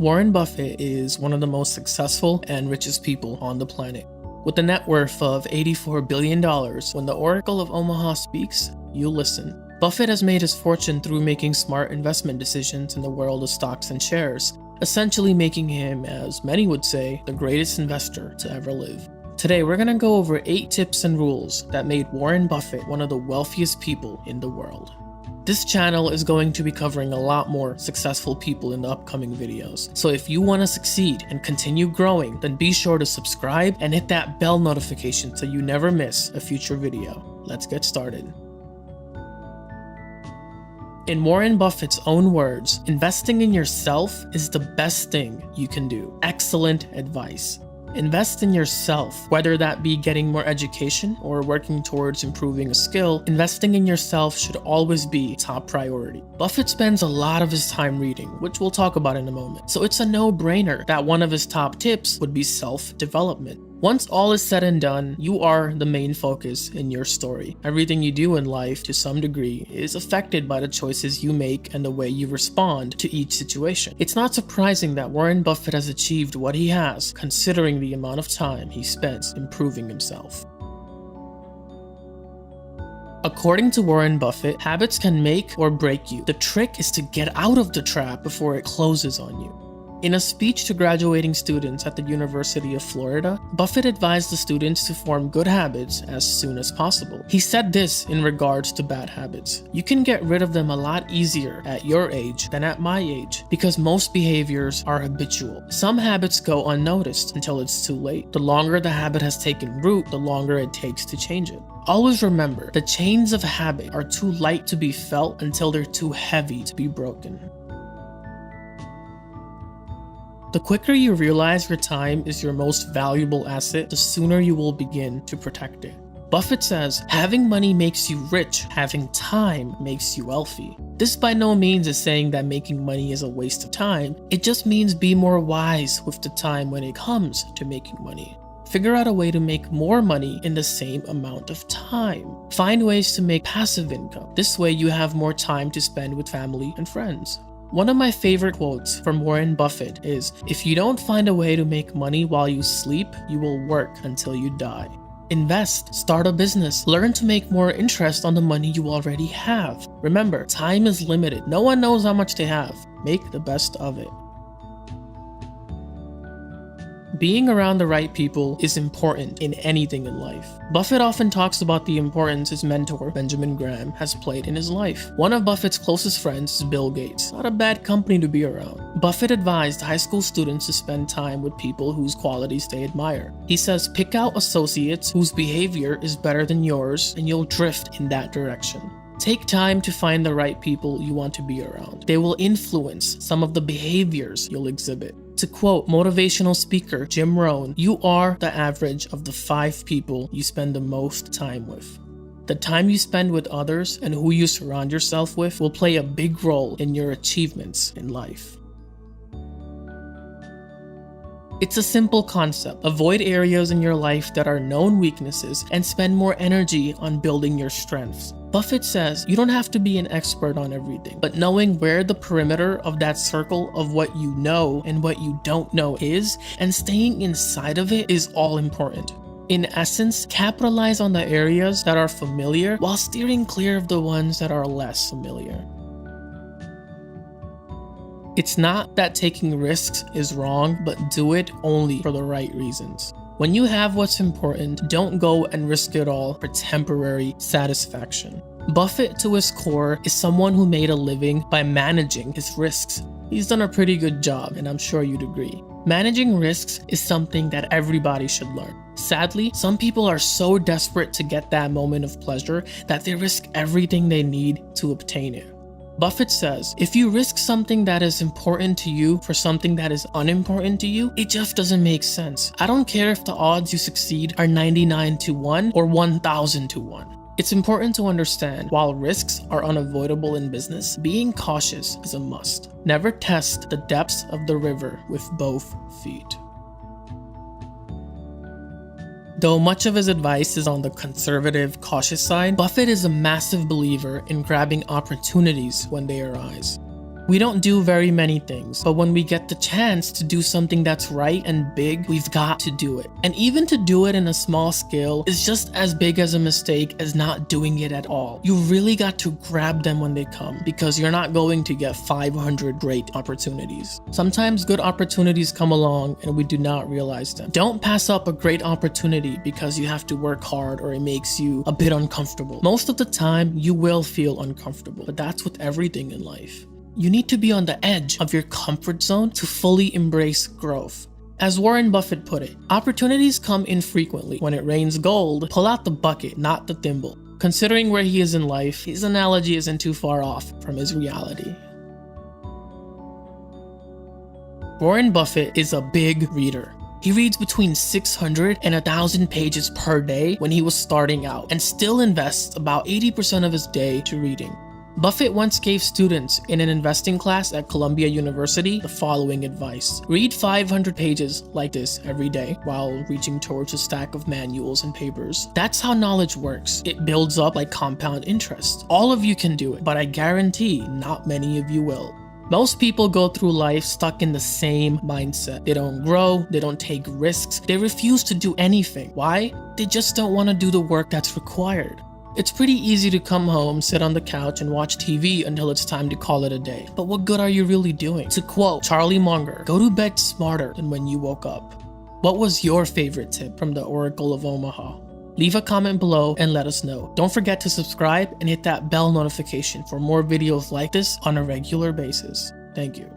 Warren Buffett is one of the most successful and richest people on the planet. With a net worth of $84 billion, when the Oracle of Omaha speaks, you listen. Buffett has made his fortune through making smart investment decisions in the world of stocks and shares, essentially making him, as many would say, the greatest investor to ever live. Today, we're going to go over 8 tips and rules that made Warren Buffett one of the wealthiest people in the world. This channel is going to be covering a lot more successful people in the upcoming videos. So if you want to succeed and continue growing, then be sure to subscribe and hit that bell notification so you never miss a future video. Let's get started. In Warren Buffett's own words, investing in yourself is the best thing you can do. Excellent advice. Invest in yourself, whether that be getting more education or working towards improving a skill. Investing in yourself should always be top priority. Buffett spends a lot of his time reading, which we'll talk about in a moment. So it's a no-brainer that one of his top tips would be self-development. Once all is said and done, you are the main focus in your story. Everything you do in life, to some degree, is affected by the choices you make and the way you respond to each situation. It's not surprising that Warren Buffett has achieved what he has, considering the amount of time he spends improving himself. According to Warren Buffett, habits can make or break you. The trick is to get out of the trap before it closes on you. In a speech to graduating students at the University of Florida, Buffett advised the students to form good habits as soon as possible. He said this in regards to bad habits: "You can get rid of them a lot easier at your age than at my age, because most behaviors are habitual. Some habits go unnoticed until it's too late. The longer the habit has taken root, the longer it takes to change it. Always remember, the chains of habit are too light to be felt until they're too heavy to be broken." The quicker you realize your time is your most valuable asset, the sooner you will begin to protect it. Buffett says, having money makes you rich, having time makes you wealthy. This by no means is saying that making money is a waste of time. It just means be more wise with the time when it comes to making money. Figure out a way to make more money in the same amount of time. Find ways to make passive income. This way you have more time to spend with family and friends. One of my favorite quotes from Warren Buffett is, "If you don't find a way to make money while you sleep, you will work until you die." Invest, start a business, learn to make more interest on the money you already have. Remember, time is limited. No one knows how much they have. Make the best of it. Being around the right people is important in anything in life. Buffett often talks about the importance his mentor, Benjamin Graham, has played in his life. One of Buffett's closest friends is Bill Gates. Not a bad company to be around. Buffett advised high school students to spend time with people whose qualities they admire. He says, pick out associates whose behavior is better than yours, and you'll drift in that direction. Take time to find the right people you want to be around. They will influence some of the behaviors you'll exhibit. To quote motivational speaker Jim Rohn, "You are the average of the 5 people you spend the most time with." The time you spend with others and who you surround yourself with will play a big role in your achievements in life. It's a simple concept. Avoid areas in your life that are known weaknesses and spend more energy on building your strengths. Buffett says you don't have to be an expert on everything, but knowing where the perimeter of that circle of what you know and what you don't know is, and staying inside of it, is all important. In essence, capitalize on the areas that are familiar while steering clear of the ones that are less familiar. It's not that taking risks is wrong, but do it only for the right reasons. When you have what's important, don't go and risk it all for temporary satisfaction. Buffett, to his core, is someone who made a living by managing his risks. He's done a pretty good job, and I'm sure you'd agree. Managing risks is something that everybody should learn. Sadly, some people are so desperate to get that moment of pleasure that they risk everything they need to obtain it. Buffett says, if you risk something that is important to you for something that is unimportant to you, it just doesn't make sense. I don't care if the odds you succeed are 99 to 1 or 1,000 to 1. It's important to understand, while risks are unavoidable in business, being cautious is a must. Never test the depths of the river with both feet. Though much of his advice is on the conservative, cautious side, Buffett is a massive believer in grabbing opportunities when they arise. We don't do very many things, but when we get the chance to do something that's right and big, we've got to do it. And even to do it in a small scale is just as big as a mistake as not doing it at all. You really got to grab them when they come, because you're not going to get 500 great opportunities. Sometimes good opportunities come along and we do not realize them. Don't pass up a great opportunity because you have to work hard or it makes you a bit uncomfortable. Most of the time, you will feel uncomfortable, but that's with everything in life. You need to be on the edge of your comfort zone to fully embrace growth. As Warren Buffett put it, opportunities come infrequently. When it rains gold, pull out the bucket, not the thimble. Considering where he is in life, his analogy isn't too far off from his reality. Warren Buffett is a big reader. He reads between 600 and 1,000 pages per day when he was starting out, and still invests about 80% of his day to reading. Buffett once gave students in an investing class at Columbia University the following advice: read 500 pages like this every day while reaching towards a stack of manuals and papers. That's how knowledge works. It builds up like compound interest. All of you can do it, but I guarantee not many of you will. Most people go through life stuck in the same mindset. They don't grow, they don't take risks, they refuse to do anything. Why? They just don't want to do the work that's required. It's pretty easy to come home, sit on the couch, and watch TV until it's time to call it a day. But what good are you really doing? To quote Charlie Munger, go to bed smarter than when you woke up. What was your favorite tip from the Oracle of Omaha? Leave a comment below and let us know. Don't forget to subscribe and hit that bell notification for more videos like this on a regular basis. Thank you.